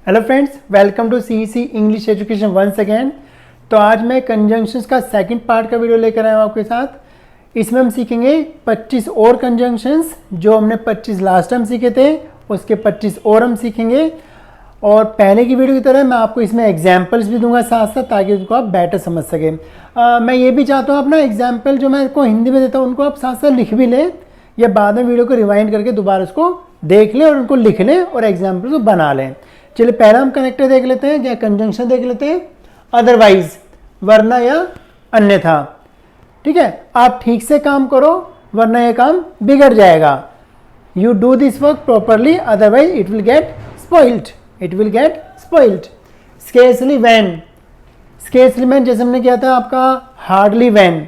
Hello friends, welcome to CEC English education once again. तो आज मैं कंजंक्शंस का सेकंड पार्ट का वीडियो लेकर आया हूँ आपके साथ। इसमें हम सीखेंगे 25 और कंजंक्शंस। जो हमने 25 लास्ट टाइम सीखे थे उसके 25 और हम सीखेंगे। और पहले की वीडियो की तरह मैं आपको इसमें एग्जाम्पल्स भी दूंगा साथ साथ, ताकि उसको आप बेटर समझ सकें। मैं ये भी चाहता हूँ अपना एग्जाम्पल जो मैं आपको हिंदी में देता हूँ उनको आप साथ साथ लिख भी लें, या बाद में वीडियो को रिवाइंड करके दोबारा उसको देख लें और उनको लिख लें और एग्जाम्पल को बना लें। चलिए पहला हम कनेक्टर देख लेते हैं या कंजंक्शन देख लेते हैं। अदरवाइज, वरना या अन्यथा। ठीक है, आप ठीक से काम करो वरना ये काम बिगड़ जाएगा। You do this work properly, otherwise it will get spoiled. It will get spoiled. Scarcely when, scarcely when जैसे हमने किया था आपका हार्डली वैन।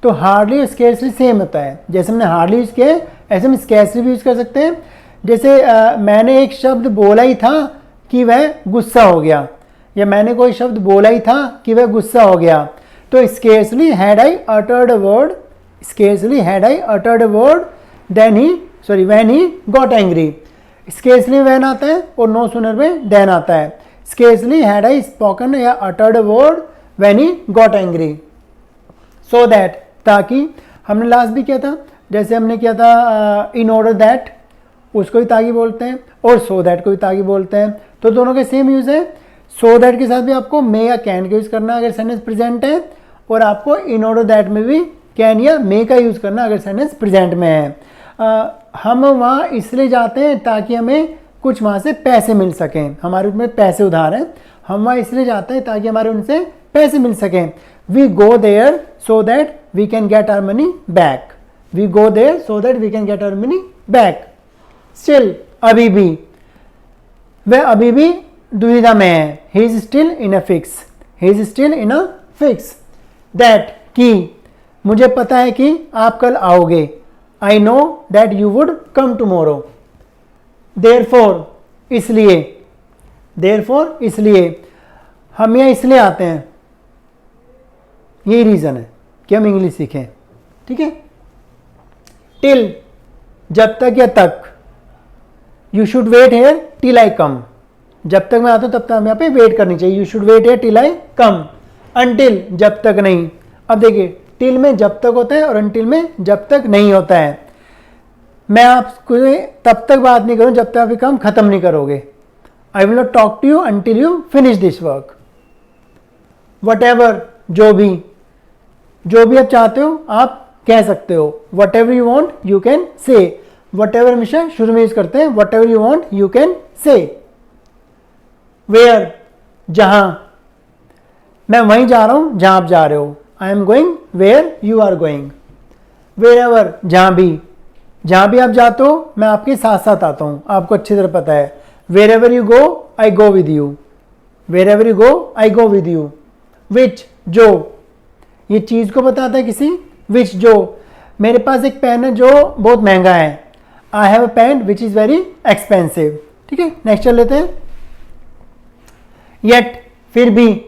तो हार्डली और स्केर्सली सेम होता है। जैसे हमने हार्डली यूज़ किया ऐसे हम स्केर्सली भी यूज़ कर सकते हैं। जैसे मैंने एक शब्द बोला ही था कि वह गुस्सा हो गया, या मैंने कोई शब्द बोला ही था कि वह गुस्सा हो गया। तो scarcely had I uttered a word, scarcely had I uttered a word then he when he got angry. Scarcely when आता है और नो सूनर में देन आता है। स्केर्सली हैड आई स्पोकन या uttered a word when he got angry. So that, ताकि हमने last भी किया था। जैसे हमने किया था इन ऑर्डर दैट, उसको भी ताकि बोलते हैं, और सो दैट को भी ताकि बोलते हैं। तो दोनों के सेम यूज़ है। सो दैट के साथ भी आपको मे या कैन का यूज़ करना अगर सेंटेंस प्रेजेंट है, और आपको इन ऑर्डर दैट में भी कैन या मे का यूज़ करना अगर सेंटेंस प्रेजेंट में है। हम वहाँ इसलिए जाते हैं ताकि हमें कुछ वहाँ से पैसे मिल सकें। हमारे उसमें पैसे उधार हैं, हम वहाँ इसलिए जाते हैं ताकि हमारे उनसे पैसे मिल सकें। We go there so that we can get our money back. We go there so that we can get our money back. Still, अभी भी, वह अभी भी दुविधा में है। He is still in a fix, he is still in a fix. That, कि, मुझे पता है कि आप कल आओगे। I know that you would come tomorrow. Therefore, इसलिए, देयरफॉर इसलिए, हम यहाँ इसलिए आते हैं, यही रीज़न है कि हम इंग्लिश सीखें। ठीक है। टिल, जब तक या तक। You should wait here till I come. जब तक मैं आता हूँ तब तक हमें यहाँ पे वेट करनी चाहिए। You should wait here till I come. Until, जब तक नहीं। अब देखिए, टिल में जब तक होता है और अनटिल में जब तक नहीं होता है। मैं आपको तब तक बात नहीं करूँ जब तक आप ये काम खत्म नहीं करोगे। I will not talk to you until you finish this work. Whatever, जो भी आप चाहते हो आप कह सकते हो। Whatever you want you can say. Whatever हमेशा शुरू में यूज करते हैं। Whatever you want you can say. Where, जहां, मैं वहीं जा रहा हूं जहां आप जा रहे हो। I am going where you are going. Wherever, जहां भी आप जाते हो मैं आपके साथ साथ आता हूं, आपको अच्छी तरह पता है। Wherever you go I go with you. Wherever you go I go with you. Which, जो, ये चीज को बताता है किसी। विच, जो, मेरे पास एक पेन है जो बहुत महंगा है। I have a pen which is very expensive. ठीक है, नेक्स्ट चल लेते हैं। येट, फिर भी,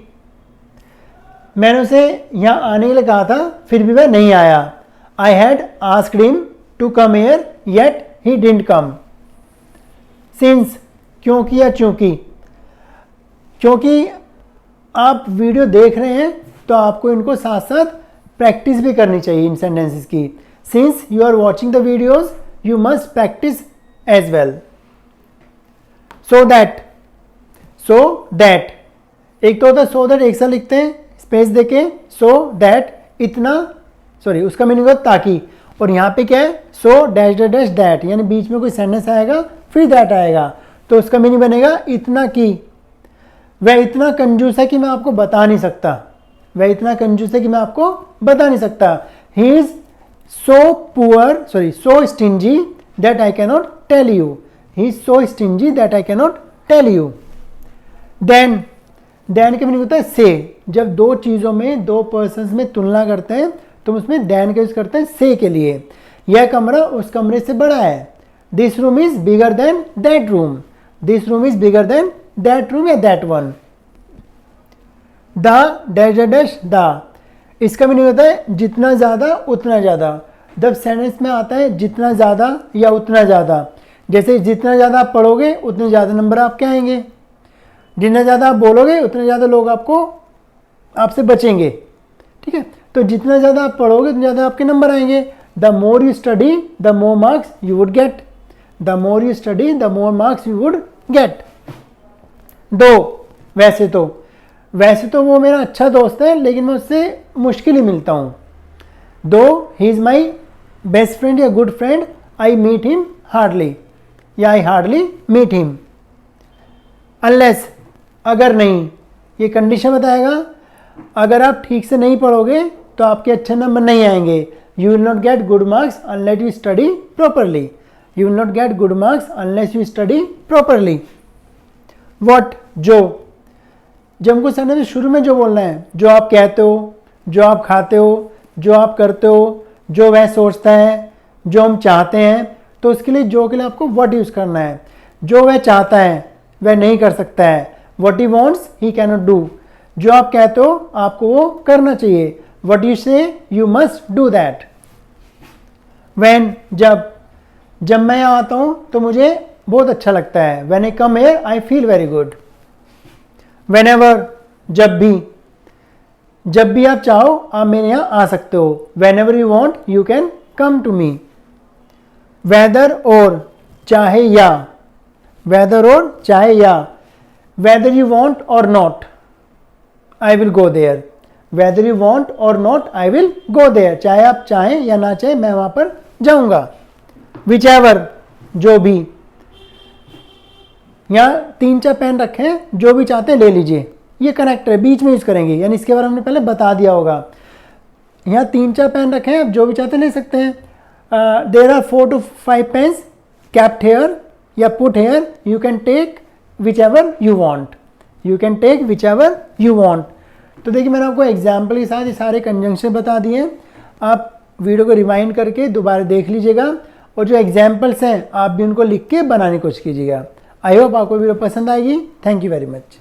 मैंने उसे यहां आने के लिए कहा था फिर भी वह नहीं आया। I had asked him to come here yet he didn't come. Since, क्योंकि या चूंकि। क्योंकि आप वीडियो देख रहे हैं तो आपको इनको साथ साथ प्रैक्टिस भी करनी चाहिए इन सेंटेंसेस की। Since you are watching the videos you must practise as well. So that, so that, एक तो होता है सो दैट, एक साथ लिखते हैं स्पेस देके। सो दैट, इतना, उसका मीनिंग होता ताकि। और यहाँ पे क्या है, so dash dash dash that, यानी बीच में कोई सेंटेंस आएगा फिर दैट आएगा, तो उसका मीनिंग बनेगा इतना कि। वह इतना कंजूस है कि मैं आपको बता नहीं सकता। वह इतना कंजूस है कि मैं आपको बता नहीं सकता। He is so poor, so stingy that I cannot tell you. He is so stingy that I cannot tell you. Then, then का मीनिंग होता है से। जब दो चीज़ों में, दो पर्सन्स में तुलना करते हैं तो उसमें देन का यूज करते हैं से के लिए। यह कमरा उस कमरे से बड़ा है। This room is bigger than that room. This room is bigger than that room या that one. The dash dash the, इसका मीनिंग होता है जितना ज़्यादा उतना ज़्यादा। जब सेंटेंस में आता है जितना ज़्यादा या उतना ज़्यादा, जैसे जितना ज़्यादा आप पढ़ोगे उतने ज़्यादा नंबर आपके आएंगे। जितना ज़्यादा आप बोलोगे उतने ज़्यादा लोग आपसे बचेंगे, ठीक है। तो जितना ज़्यादा आप पढ़ोगे उतने ज़्यादा आपके नंबर आएंगे। The more you study the more marks you would get, the more you study the more marks you would get. दो, वैसे तो वो मेरा अच्छा दोस्त है लेकिन मैं उससे मुश्किल ही मिलता हूँ। Though he is my best friend या good friend, I meet him hardly या I hardly meet him. Unless, अगर नहीं, ये कंडीशन बताएगा अगर आप ठीक से नहीं पढ़ोगे तो आपके अच्छे नंबर नहीं आएंगे। You will not get good marks unless you study properly, you will not get good marks unless you study properly. What, जब हमको सर ने शुरू में जो बोलना है, जो आप कहते हो, जो आप खाते हो, जो आप करते हो, जो वह सोचता है, जो हम चाहते हैं, तो उसके लिए जो के लिए आपको व्हाट यूज़ करना है। जो वह चाहता है वह नहीं कर सकता है, what he wants he can not do. जो आप कहते हो आपको वो करना चाहिए, व्हाट यू से you must do that. When, जब मैं यहाँ आता हूँ तो मुझे बहुत अच्छा लगता है, when I come here I feel very good. Whenever, जब भी आप चाहो आप मेरे यहाँ आ सकते हो, whenever you want you can come to me. Whether or चाहे या, वेदर और चाहे या, whether you want or not I will go there, whether you want or not I will go there, चाहे आप चाहें या ना चाहें मैं वहां पर जाऊंगा। विच एवर, जो भी, यहाँ 3-4 पेन रखे हैं, जो भी चाहते हैं ले लीजिए। ये कनेक्टर है, बीच में यूज करेंगे, यानी इसके बारे में हमने पहले बता दिया होगा। यहाँ 3-4 पेन रखे हैं, जो भी चाहते ले सकते हैं। There are 4 to 5 pens kept here या put here, you can take whichever you want, you can take whichever you want। तो देखिए मैंने आपको एग्जाम्पल के साथ ये सारे कंजंक्शन बता दिए हैं, आप वीडियो को रिवाइंड करके दोबारा देख लीजिएगा और जो एग्जाम्पल्स हैं आप भी उनको लिख के बनाने की कोशिश कीजिएगा। आई होप आपको वीडियो पसंद आएगी। Thank you very much.